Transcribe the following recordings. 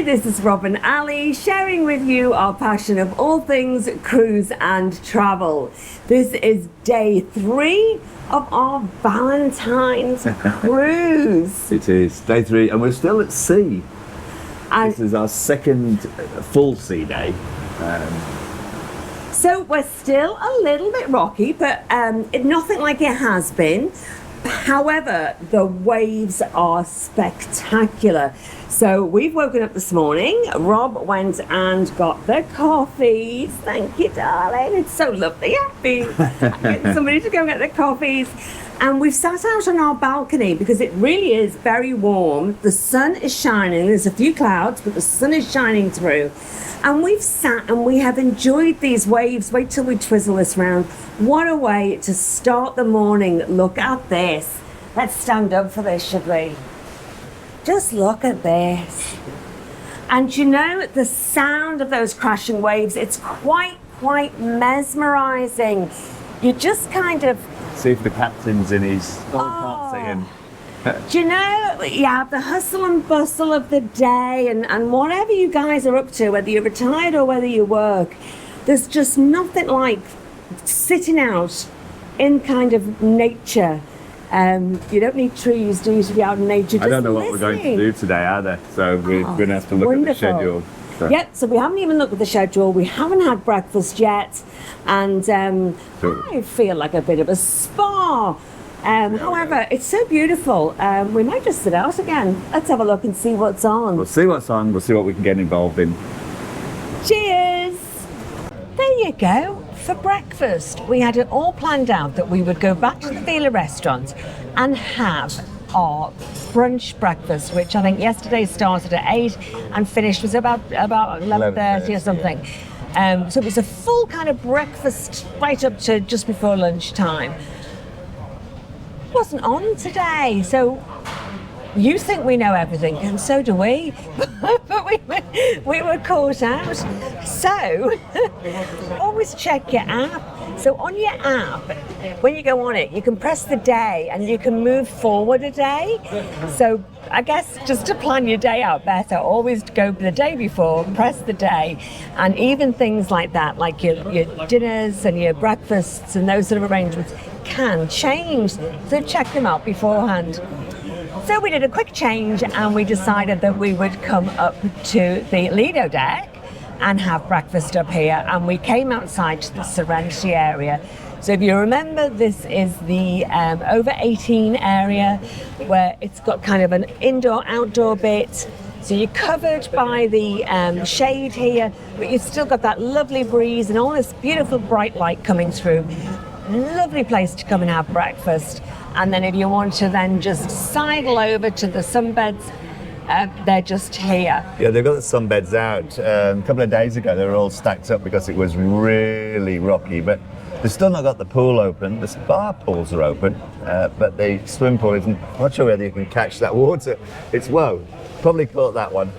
Hi, this is Rob and Ali sharing with you our passion of all things cruise and travel. This is day 3 of our Valentine's cruise. It is day 3 and we're still at sea. And this is our second full sea day. So we're still a little bit rocky, but nothing like it has been. However, the waves are spectacular. So we've woken up this morning. Rob went and got the coffees. Thank you, darling. It's so lovely. Happy getting somebody to go get the coffees. And we've sat out on our balcony because it really is very warm. The sun is shining. There's a few clouds, but the sun is shining through. And we've sat and we have enjoyed these waves. Wait till we twizzle this round. What a way to start the morning. Look at this. Let's stand up for this, should we? Just look at this. And you know, the sound of those crashing waves, it's quite mesmerizing. You just kind of... See if the captain's in his... Oh, I can't see him. Do you know, you have the hustle and bustle of the day and whatever you guys are up to, whether you're retired or whether you work, there's just nothing like sitting out in kind of nature. You don't need trees, do you, to be out in nature? Just I don't know what we're going to do today either, so we're going to have to look at the schedule. So. Yep, so we haven't even looked at the schedule, we haven't had breakfast yet, and I feel like a bit of a spa. However, it's so beautiful. We might just sit out again. Let's have a look and see what's on. We'll see what's on. We'll see what we can get involved in. Cheers! There you go. For breakfast, we had it all planned out that we would go back to the Vila restaurant and have our brunch breakfast, which I think yesterday started at 8 and finished was about 11:30 or something. So it was a full kind of breakfast right up to just before lunchtime. Wasn't on today, so you think we know everything, and so do we, but we were caught out. So always check your app. So on your app, when you go on it, you can press the day and you can move forward a day. So I guess just to plan your day out better, always go the day before, press the day, and even things like that, like your dinners and your breakfasts and those sort of arrangements can change. So check them out beforehand. So we did a quick change and we decided that we would come up to the Lido deck and have breakfast up here, and we came outside to the Serenity area. So if you remember, this is the over 18 area where it's got kind of an indoor-outdoor bit. So you're covered by the shade here, but you've still got that lovely breeze and all this beautiful bright light coming through. Lovely place to come and have breakfast. And then if you want to then just sidle over to the sunbeds, they're just here. Yeah, they've got the sunbeds out. A couple of days ago, they were all stacked up because it was really rocky, but they've still not got the pool open. The spa pools are open, but the swim pool isn't. I'm not sure whether you can catch that water. It's, whoa, probably caught that one.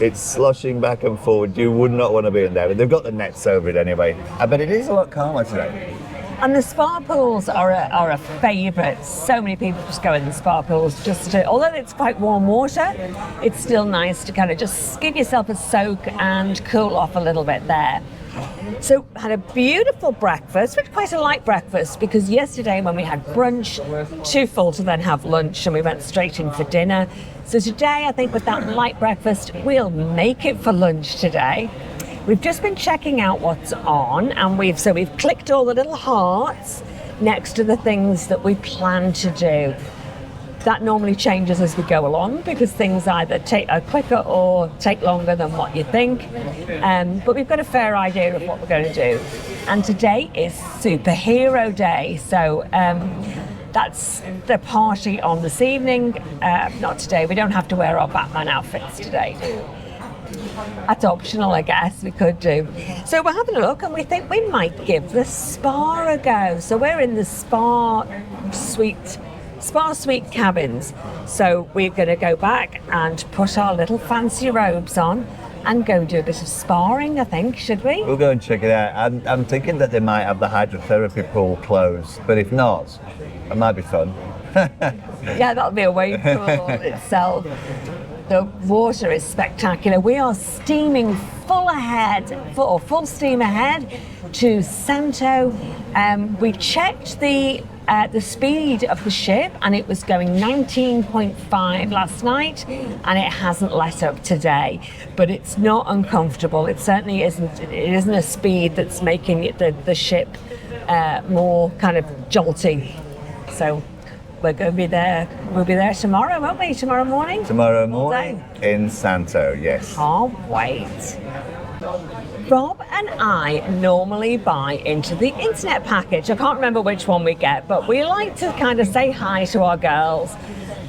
It's sloshing back and forward. You would not want to be in there, but they've got the nets over it anyway. But it is a lot calmer today. And the spa pools are a favourite. So many people just go in the spa pools just to, although it's quite warm water, it's still nice to kind of just give yourself a soak and cool off a little bit there. So had a beautiful breakfast, which quite a light breakfast, because yesterday when we had brunch, too full to then have lunch, and we went straight in for dinner. So today, I think with that light breakfast, we'll make it for lunch today. We've just been checking out what's on, and we've clicked all the little hearts next to the things that we plan to do. That normally changes as we go along because things either take quicker or take longer than what you think. But we've got a fair idea of what we're going to do. And today is Superhero Day, so that's the party on this evening. Not today. We don't have to wear our Batman outfits today. That's optional, I guess. We could do. So we're having a look and we think we might give the spa a go. So we're in the spa suite cabins. So we're going to go back and put our little fancy robes on and go do a bit of sparring, I think, should we? We'll go and check it out. I'm thinking that they might have the hydrotherapy pool closed, but if not, it might be fun. Yeah, that'll be a wave pool itself. The water is spectacular. We are steaming full steam ahead to Santo. We checked the speed of the ship, and it was going 19.5 last night, and it hasn't let up today. But it's not uncomfortable. It certainly isn't. It isn't a speed that's making the ship more kind of jolty. So we're going to be there. We'll be there tomorrow, won't we? Tomorrow morning? Tomorrow morning in Santo, yes. Can't wait. Rob and I normally buy into the internet package. I can't remember which one we get, but we like to kind of say hi to our girls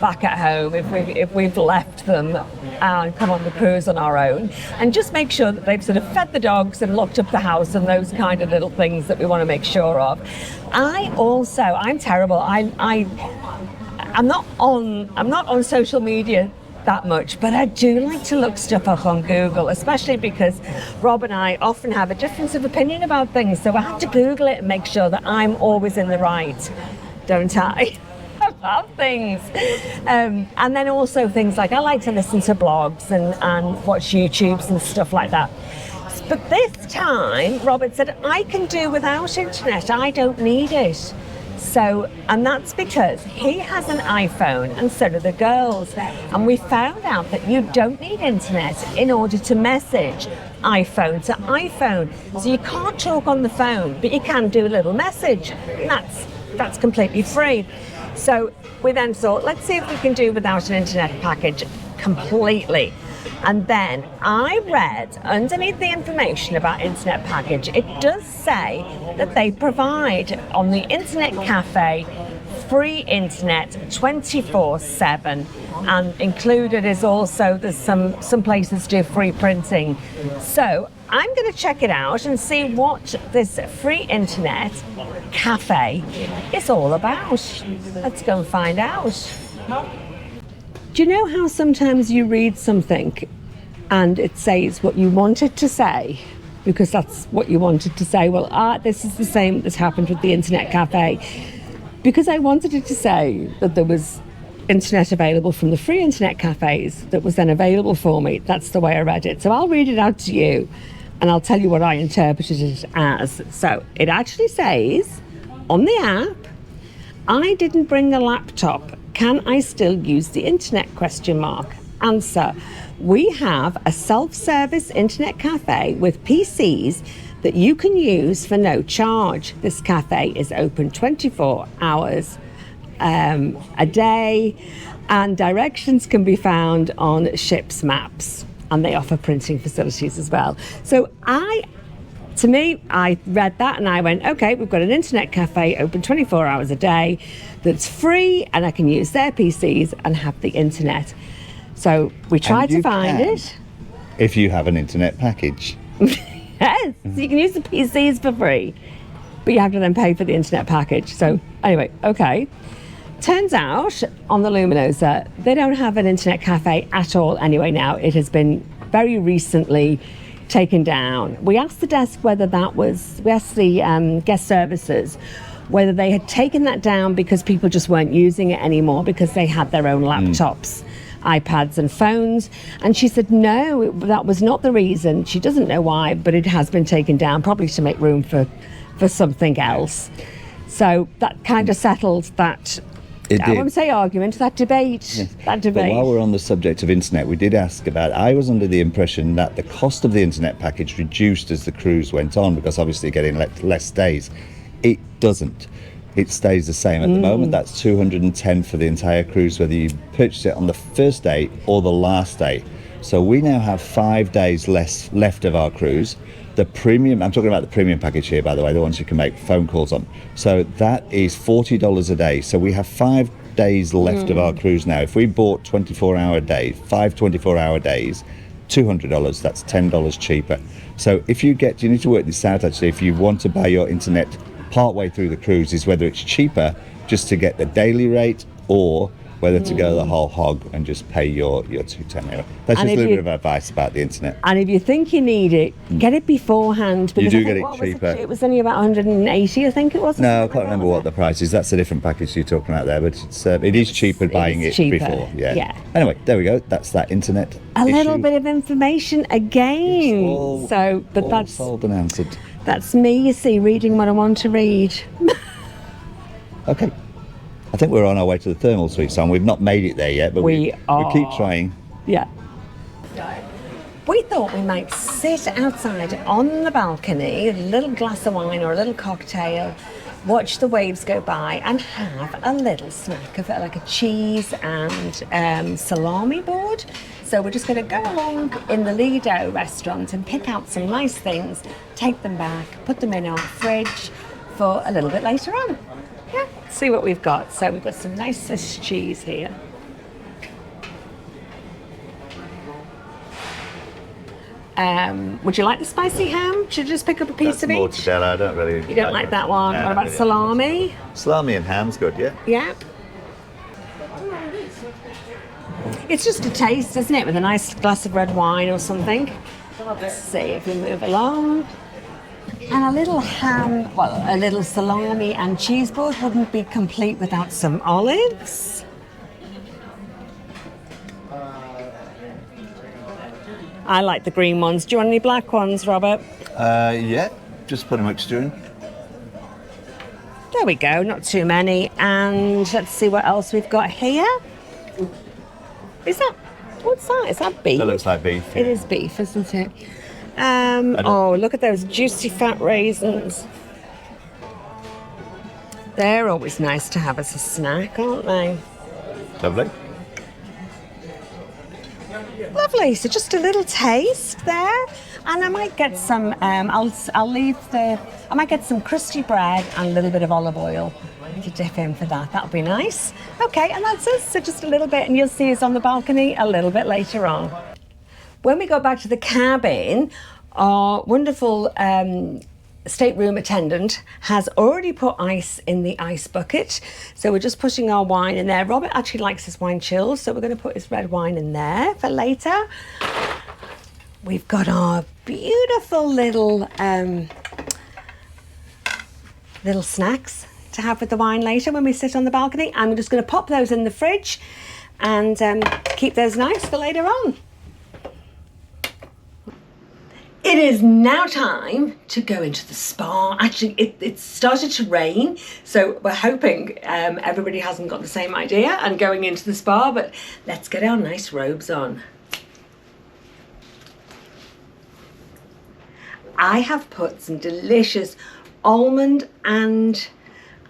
back at home if we've left them and come on the cruise on our own, and just make sure that they've sort of fed the dogs and locked up the house and those kind of little things that we want to make sure of. I'm terrible. I'm not on social media that much, but I do like to look stuff up on Google, especially because Rob and I often have a difference of opinion about things, so I have to Google it and make sure that I'm always in the right, don't I? About things. And then also things like I like to listen to blogs and watch YouTubes and stuff like that. But this time, Robert said, I can do without internet, I don't need it. So, and that's because he has an iPhone and so do the girls. And we found out that you don't need internet in order to message iPhone to iPhone. So you can't talk on the phone, but you can do a little message. And that's completely free. So we then thought, let's see if we can do without an internet package completely. And then I read underneath the information about internet package, it does say that they provide on the internet cafe free internet 24/7, and included is also there's some places do free printing. So I'm going to check it out and see what this free internet cafe is all about. Let's go and find out. Do you know how sometimes you read something and it says what you wanted to say because that's what you wanted to say? Well, this is the same that's happened with the internet cafe. Because I wanted it to say that there was internet available from the free internet cafes that was then available for me. That's the way I read it. So I'll read it out to you and I'll tell you what I interpreted it as. So it actually says on the app, I didn't bring a laptop. Can I still use the internet ? Answer, we have a self-service internet cafe with PCs that you can use for no charge. This cafe is open 24 hours a day, and directions can be found on ship's maps, and they offer printing facilities as well. So I read that and I went, okay, we've got an internet cafe open 24 hours a day that's free, and I can use their PCs and have the internet. So we tried to find it. If you have an internet package. Yes, so you can use the PCs for free, but you have to then pay for the internet package. So anyway, okay. Turns out on the Luminosa, they don't have an internet cafe at all anyway now. It has been very recently taken down. We asked the desk we asked the guest services whether they had taken that down because people just weren't using it anymore because they had their own laptops, iPads and phones. And she said, no, that was not the reason. She doesn't know why, but it has been taken down, probably to make room for something else. So that kind of settled that, I won't say argument, that debate. Yes. That debate. But while we're on the subject of internet, we did ask about, I was under the impression that the cost of the internet package reduced as the cruise went on, because obviously getting less days. It doesn't. It stays the same. At the moment, that's $210 for the entire cruise, whether you purchase it on the first day or the last day. So we now have 5 days left of our cruise. The premium, I'm talking about the premium package here, by the way, the ones you can make phone calls on. So that is $40 a day. So we have 5 days left of our cruise now. If we bought 24-hour days, 5 24-hour days, $200, that's $10 cheaper. So if you need to work this out actually, if you want to buy your internet partway through the cruise, is whether it's cheaper just to get the daily rate or whether to go the whole hog and just pay your €2.10. That's just a little bit of advice about the internet. And if you think you need it, get it beforehand. Because You I do think, get it what was cheaper. It was only about 180, I think it was. No, I can't remember what the price is. That's a different package you're talking about there, but it is cheaper buying it cheaper, before. yeah. Anyway, there we go. That's that internet A little issue. bit of information again. All that's solved and answered. That's me, you see, reading what I want to read. Okay. I think we're on our way to the thermal suite, son. We've not made it there yet, but we keep trying. Yeah. We thought we might sit outside on the balcony, a little glass of wine or a little cocktail, watch the waves go by and have a little snack of it, like a cheese and salami board. So we're just going to go along in the Lido restaurant and pick out some nice things, take them back, put them in our fridge for a little bit later on. Yeah, see what we've got. So we've got some nice Swiss cheese here. Would you like the spicy ham? Should I just pick up a piece of each? Mortadella, I don't really. You don't like that one? No, What about really. salami? Salami and ham's good, yeah. Yep. It's just a taste, isn't it? With a nice glass of red wine or something. Let's see if we move along. And a little ham, well, a little salami and cheese board wouldn't be complete without some olives. I like the green ones. Do you want any black ones, Robert? Yeah, just put a mixture in. There we go, not too many. And let's see what else we've got here. What's that? Is that beef? That looks like beef. It is beef, isn't it? Oh, look at those juicy fat raisins. They're always nice to have as a snack, aren't they? Lovely. Lovely. So just a little taste there, and I might get some. I might get some crusty bread and a little bit of olive oil to dip in for that. That'll be nice. Okay, and that's it. So just a little bit, and you'll see us on the balcony a little bit later on. When we go back to the cabin, our wonderful stateroom attendant has already put ice in the ice bucket. So we're just putting our wine in there. Robert actually likes his wine chilled, so we're going to put his red wine in there for later. We've got our beautiful little snacks to have with the wine later when we sit on the balcony. I'm just going to pop those in the fridge and keep those nice for later on. It is now time to go into the spa. Actually, it started to rain, so we're hoping everybody hasn't got the same idea and going into the spa, but let's get our nice robes on. I have put some delicious almond and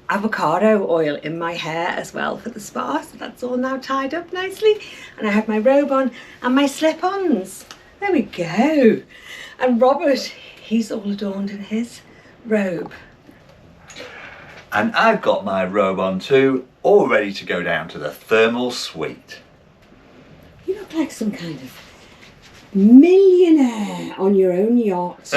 avocado oil in my hair as well for the spa, so that's all now tied up nicely. And I have my robe on and my slip-ons. There we go. And Robert, he's all adorned in his robe. And I've got my robe on too, all ready to go down to the thermal suite. You look like some kind of millionaire on your own yacht.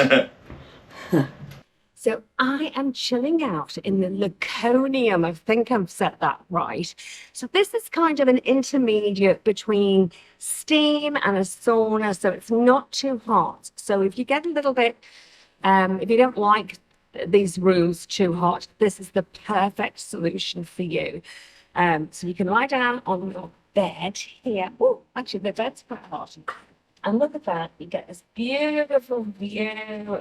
So I am chilling out in the Laconium. I think I've said that right. So this is kind of an intermediate between steam and a sauna, so it's not too hot. So if you get a little bit, if you don't like these rooms too hot, this is the perfect solution for you. So you can lie down on your bed here. Oh, actually the bed's quite hot. And look at that, you get this beautiful view.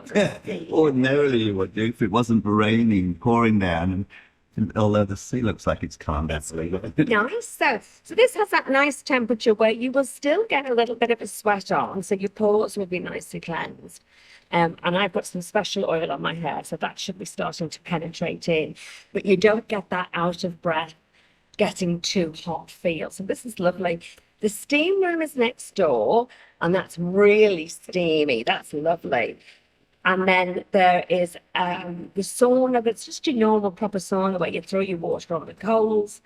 Ordinarily you would do if it wasn't raining, pouring down, and although the sea looks like it's calmed down. Nice. So this has that nice temperature where you will still get a little bit of a sweat on, so your pores will be nicely cleansed. And I've got some special oil on my hair, so that should be starting to penetrate in. But you don't get that out of breath, getting too hot feel. So this is lovely. The steam room is next door, and that's really steamy. That's lovely. And then there is the sauna, that's just your normal proper sauna where you throw your water on the coals.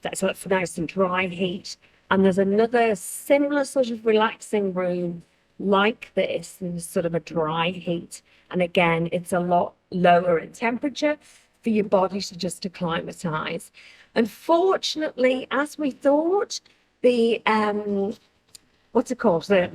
That's nice and dry heat. And there's another similar sort of relaxing room like this, and sort of a dry heat. And again, it's a lot lower in temperature for your body to just acclimatize. Unfortunately, as we thought, the what's it called? The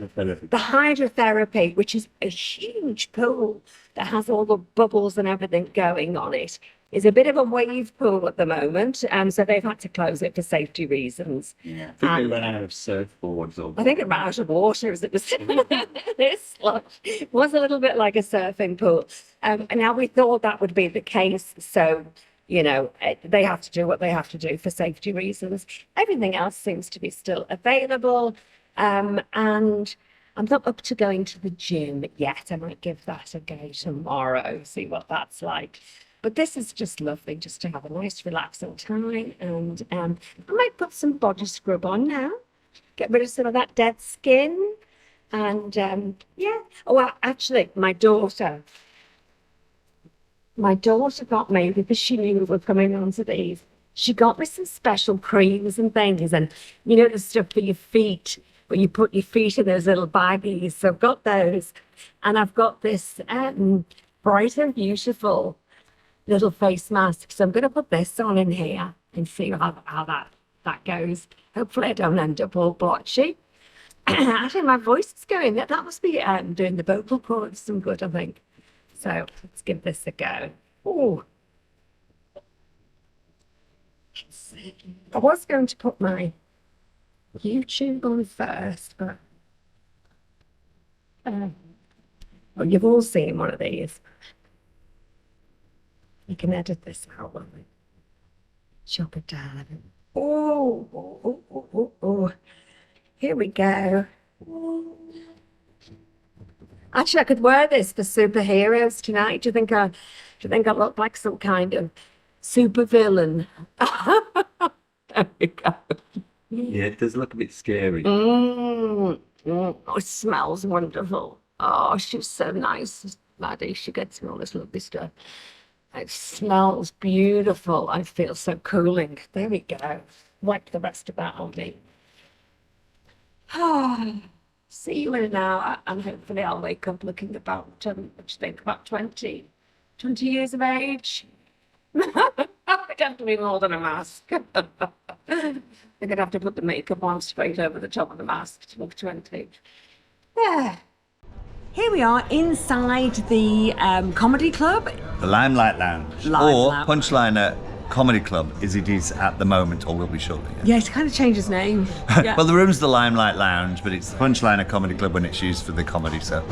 hydrotherapy, which is a huge pool that has all the bubbles and everything going on it, is a bit of a wave pool at the moment. So they've had to close it for safety reasons. Yeah, I think they ran out of surfboards. I think it ran out of water as it was this slush. It was a little bit like a surfing pool. And now we thought that would be the case. So, you know, they have to do what they have to do for safety reasons. Everything else seems to be still available. And I'm not up to going to the gym yet. I might give that a go tomorrow, see what that's like. But this is just lovely, just to have a nice relaxing time. And I might put some body scrub on now, get rid of some of that dead skin. And yeah. Oh, actually, my daughter got me, because she knew we were coming on to these, she got me some special creams and things. And you know, the stuff for your feet, where you put your feet in those little baggies. So I've got those. And I've got this bright and beautiful little face mask. So I'm going to put this on in here and see how that goes. Hopefully I don't end up all blotchy. Actually, my voice is going. That must be doing the vocal cords some good, I think. So let's give this a go. Oh, I was going to put my YouTube on first, but well, you've all seen one of these. You can edit this out, won't we? Chop it down. Oh. Here we go. Actually, I could wear this for superheroes tonight. Do you think I look like some kind of supervillain? There we go. Yeah, it does look a bit scary. Oh, it smells wonderful. Oh, she's so nice, Maddie. She gets me all this lovely stuff. It smells beautiful. I feel so cooling. There we go. Wipe the rest of that on me. See you in an hour, and hopefully I'll wake up looking about, what do you think, about 20 years of age? It'd have to be more than a mask. I'm gonna have to put the makeup on straight over the top of the mask to look 20. There. Here we are inside the comedy club. The Limelight Lounge, or Punchliner Comedy Club, as it is at the moment, or will be shortly. Yeah, it's kind of changed its name. Yeah. Well, the room's the Limelight Lounge, but it's the Punchliner Comedy Club when it's used for the comedy. So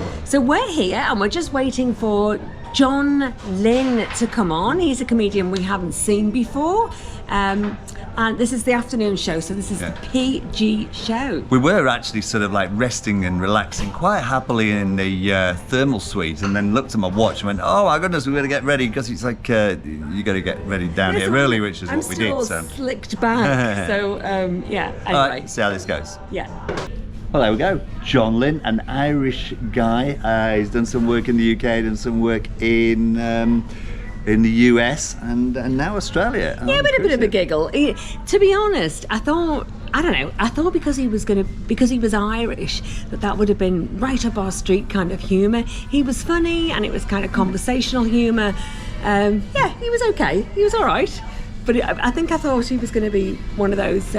we're here, and we're just waiting for John Lynn to come on. He's a comedian we haven't seen before. And this is the afternoon show, so this is the PG show. We were actually sort of like resting and relaxing quite happily in the thermal suite, and then looked at my watch and went, oh my goodness, we've got to get ready, because it's like, you got to get ready down here early, which is what we did. I'm still slicked back, so yeah, anyway. All right, see how this goes. Yeah. Well, there we go. John Lynn, an Irish guy. He's done some work in the UK, done some work in the US, and now Australia. Yeah, but a bit of a giggle. To be honest, I thought because he was Irish, that would have been right up our street kind of humour. He was funny, and it was kind of conversational humour. Yeah, he was okay. He was all right. But I thought he was going to be one of those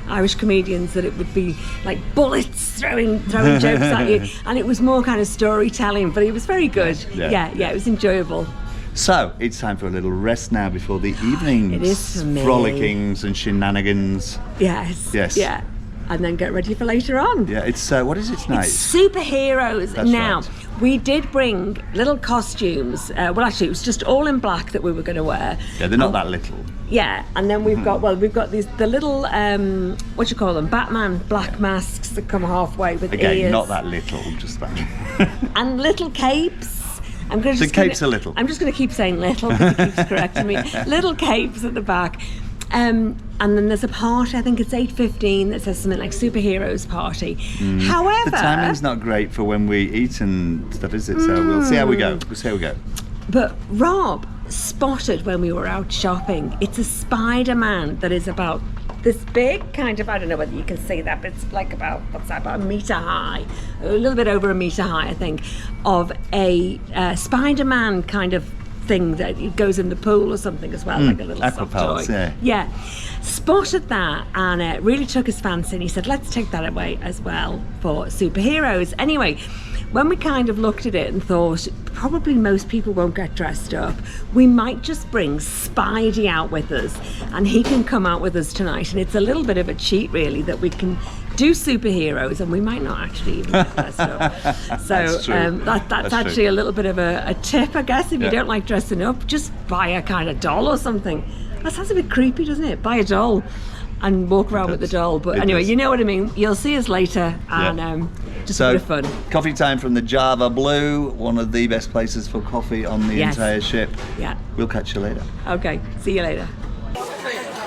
Irish comedians that it would be like bullets throwing jokes at you, and it was more kind of storytelling. But he was very good. Yeah, it was enjoyable. So it's time for a little rest now before the evening's It is for me. frolickings and shenanigans. Yes. Yeah. And then get ready for later on. Yeah, it's what is it tonight? It's superheroes. That's now, right. We did bring little costumes. Well, actually, it was just all in black that we were going to wear. Yeah, they're not that little. Yeah, and then we've got the little what do you call them? Batman black masks that come halfway with Again, ears. not that little, just that. And little capes. Capes are little. I'm just going to keep saying little because he keeps correcting me. Little capes at the back. And then there's a party, I think it's 8:15, that says something like superheroes party. However, the timing's not great for when we eat and stuff, is it? So we'll see how we go. But Rob spotted when we were out shopping, it's a Spider-Man that is about this big, kind of, I don't know whether you can see that, but it's like about a metre high, a little bit over a metre high, I think, of a Spider-Man kind of thing that it goes in the pool or something as well, like a little soft toy. Yeah. spotted that and it really took his fancy, and he said, let's take that away as well for superheroes. Anyway, when we kind of looked at it and thought, probably most people won't get dressed up, we might just bring Spidey out with us, and he can come out with us tonight. And it's a little bit of a cheat, really, that we can do superheroes and we might not actually even get dressed up. So that's actually a little bit of a tip, I guess. If you don't like dressing up, just buy a kind of doll or something. That sounds a bit creepy, doesn't it? Buy a doll and walk around with the doll. But anyway, you know what I mean. You'll see us later, and just a bit of fun. Coffee time from the Java Blue, one of the best places for coffee on the entire ship. Yeah. We'll catch you later. Okay, see you later.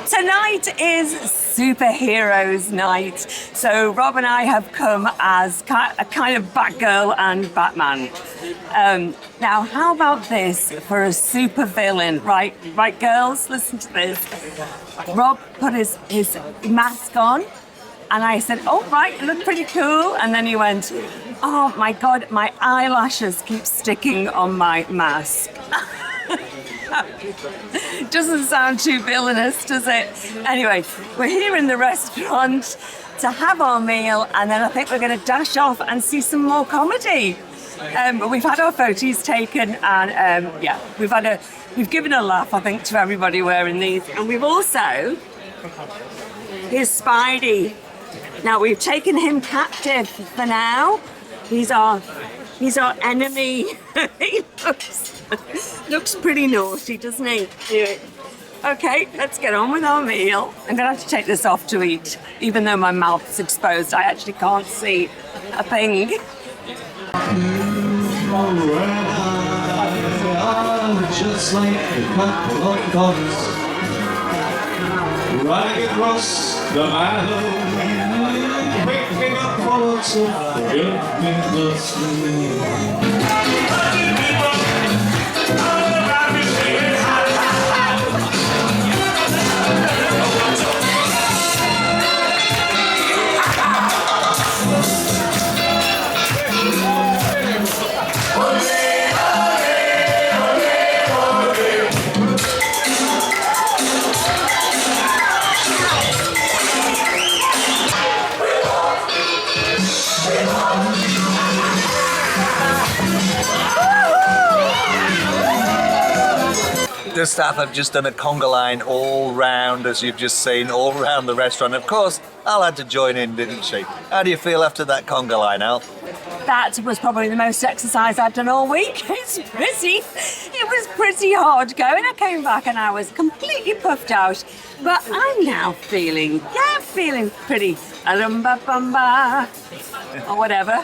Tonight is Superheroes Night. So Rob and I have come as a kind of Batgirl and Batman. Now, how about this for a super villain? Right, girls, listen to this. Rob put his mask on, and I said, oh, right, you look pretty cool. And then he went, oh my God, my eyelashes keep sticking on my mask. Doesn't sound too villainous, does it? Anyway, we're here in the restaurant to have our meal, and then I think we're going to dash off and see some more comedy. But we've had our photos taken, and we've given a laugh, I think, to everybody wearing these. And we've also, here's Spidey. Now we've taken him captive for now. He's our enemy. He looks pretty naughty, doesn't he? Anyway, okay, let's get on with our meal. I'm gonna have to take this off to eat, even though my mouth's exposed. I actually can't see a thing. Just like a couple of dots running across the meadow, picking up bullets of forgiveness. The staff have just done a conga line all round, as you've just seen, all round the restaurant. Of course, Al had to join in, didn't she? How do you feel after that conga line, Al? That was probably the most exercise I've done all week. It was pretty hard going. I came back and I was completely puffed out. But I'm now feeling pretty or whatever.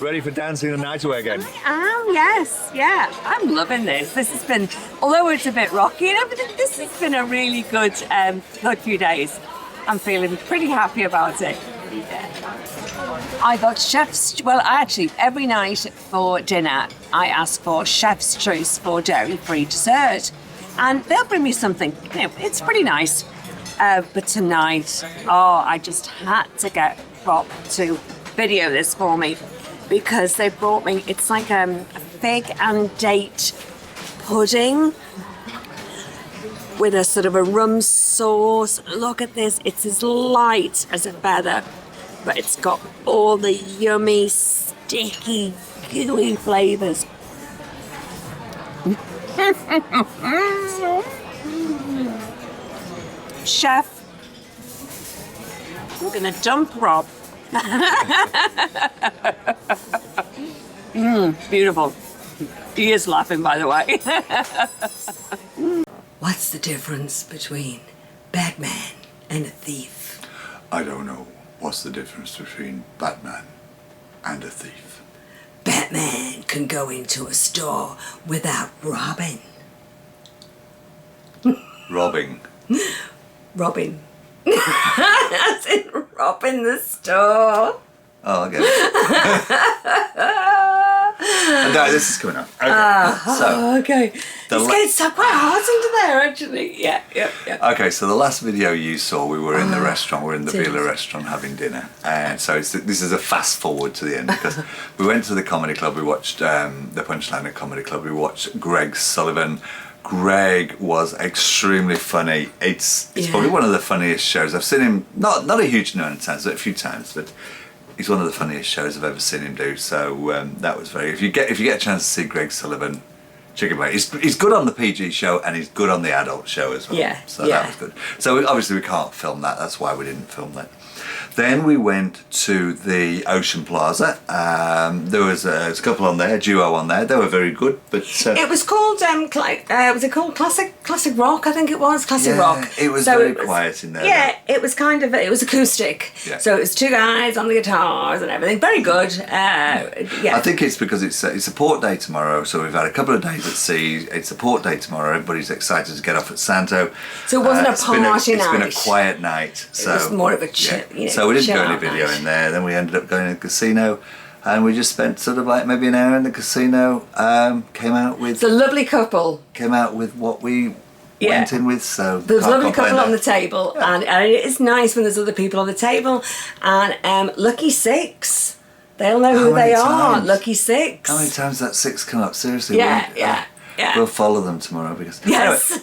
Ready for dancing the night away again? I am, yes, yeah. I'm loving this. This has been, although it's a bit rocky and everything, this has been a really good few days. I'm feeling pretty happy about it. Yeah. I got every night for dinner, I ask for chef's choice for dairy-free dessert. And they'll bring me something, it's pretty nice. But tonight, I just had to get Rob to video this for me, because they brought me, it's like a fig and date pudding with a sort of a rum sauce. Look at this, it's as light as a feather, but it's got all the yummy, sticky, gooey flavours. Chef, I'm gonna dump Rob. Beautiful. He is laughing, by the way. What's the difference between Batman and a thief? I don't know. What's the difference between Batman and a thief? Batman can go into a store without robbing. Robbing. Robbing. As in robbing the store. Oh, I get it. No, this is coming up. Okay. Okay. It's getting so quite hot into there, actually. Yeah. Okay, so the last video you saw, we were in the restaurant, we're in the Villa restaurant having dinner. And so this is a fast forward to the end, because we went to the comedy club, we watched the Punchline at Comedy Club, we watched Greg Sullivan Greg was extremely funny. It's probably one of the funniest shows I've seen him. Not a huge number of times, but a few times. But he's one of the funniest shows I've ever seen him do. So that was very. If you get a chance to see Greg Sullivan, check him out. He's good on the PG show and he's good on the adult show as well. Yeah. So that was good. So obviously we can't film that. That's why we didn't film that. Then we went to the Ocean Plaza. There was a couple on there, a duo on there. They were very good, but it was called was it called Classic Rock? I think it was Classic Rock. It was very quiet in there. Yeah, it was it was acoustic. Yeah. So it was two guys on the guitars and everything. Very good. I think it's because it's a port day tomorrow, so we've had a couple of days at sea. It's a port day tomorrow. Everybody's excited to get off at Santo. So it wasn't a party night. It's been a quiet night. So it was more of a chill. Yeah. So we didn't do any video in there. Then we ended up going to the casino, and we just spent sort of like maybe an hour in the casino. Came out with it's a lovely couple. Came out with what we went in with. So there's a lovely couple on the table, and it's nice when there's other people on the table. And Lucky Six, they'll know who they are. Lucky Six. How many times that six come up? Seriously? Yeah. We'll follow them tomorrow because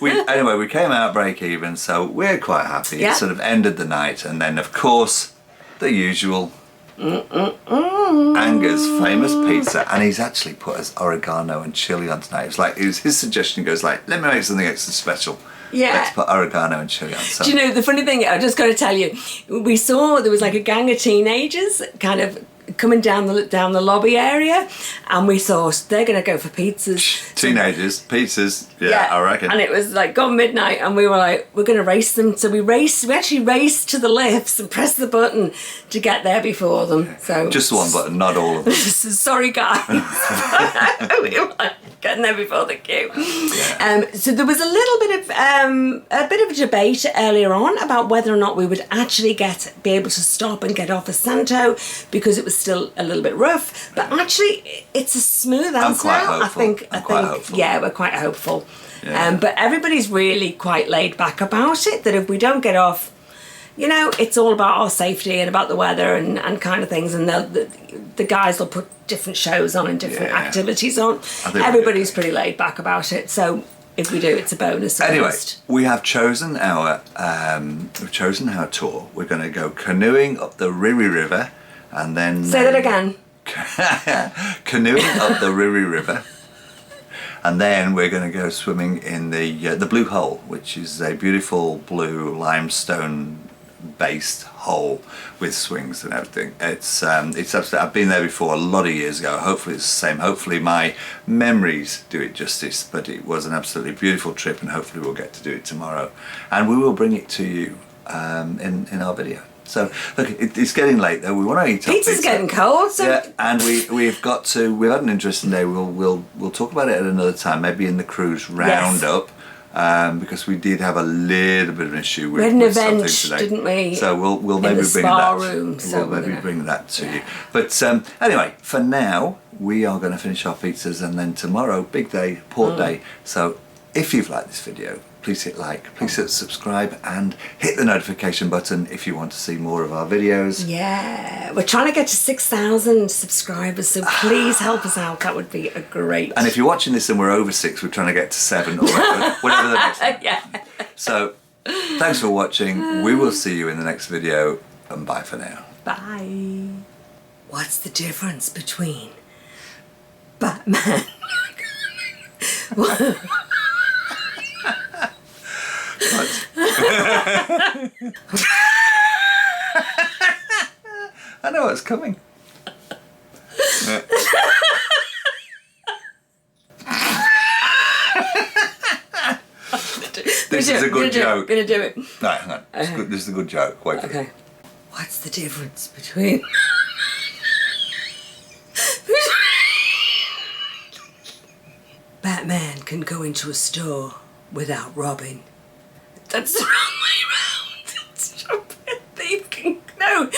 anyway, we came out break even, so we're quite happy. Yeah. It sort of ended the night, and then of course the usual Anger's famous pizza, and he's actually put us oregano and chili on tonight. It's like his suggestion goes like, let me make something extra special. Yeah. Let's put oregano and chili on. So. Do you know the funny thing? I just got to tell you, we saw there was like a gang of teenagers kind of coming down the lobby area, and we thought they're going to go for pizzas. Teenagers, pizzas, yeah, I reckon. And it was like gone midnight, and we were like, we're going to race them. So we actually raced to the lifts and pressed the button to get there before them. So just one button, not all of them. Sorry, guys. We were like getting there before the queue. Yeah. So there was a little bit of a debate earlier on about whether or not we would actually be able to stop and get off of Santo because it was still a little bit rough. But actually, it's a smooth answer now. I think. Yeah, we're quite hopeful. Yeah. But everybody's really quite laid back about it. That if we don't get off, you know, it's all about our safety and about the weather and kind of things. And the guys will put different shows on and different activities on. Everybody's pretty laid back about it. So if we do, it's a bonus. Anyway, we have chosen our tour. We're going to go canoeing up the Riri River, and then say that again. Canoeing up the Riri River. And then we're going to go swimming in the Blue Hole, which is a beautiful blue limestone-based hole with swings and everything. It's absolutely. I've been there before a lot of years ago. Hopefully it's the same. Hopefully my memories do it justice. But it was an absolutely beautiful trip, and hopefully we'll get to do it tomorrow, and we will bring it to you in our video. So look, it's getting late though. We want to eat our pizza. Pizza's getting cold. So yeah, and we've had an interesting day. We'll talk about it at another time, maybe in the cruise roundup, because we did have a little bit of an issue with an event, today, didn't we? So we'll maybe bring that. We'll maybe bring that to you. But anyway, for now we are going to finish our pizzas, and then tomorrow, big day, port day. So if you've liked this video, please hit like, please hit subscribe, and hit the notification button if you want to see more of our videos. Yeah, we're trying to get to 6,000 subscribers, so please help us out. That would be a great. And if you're watching this and we're over 6, we're trying to get to 7 or whatever the next one. Yeah. So, thanks for watching. We will see you in the next video, and bye for now. Bye. What's the difference between Batman? I know what's coming. This is a good joke. Gonna do it. No, hang on. This is a good joke. Wait for it. What's the difference between Batman can go into a store without robbing? That's the wrong way round. Thief can no.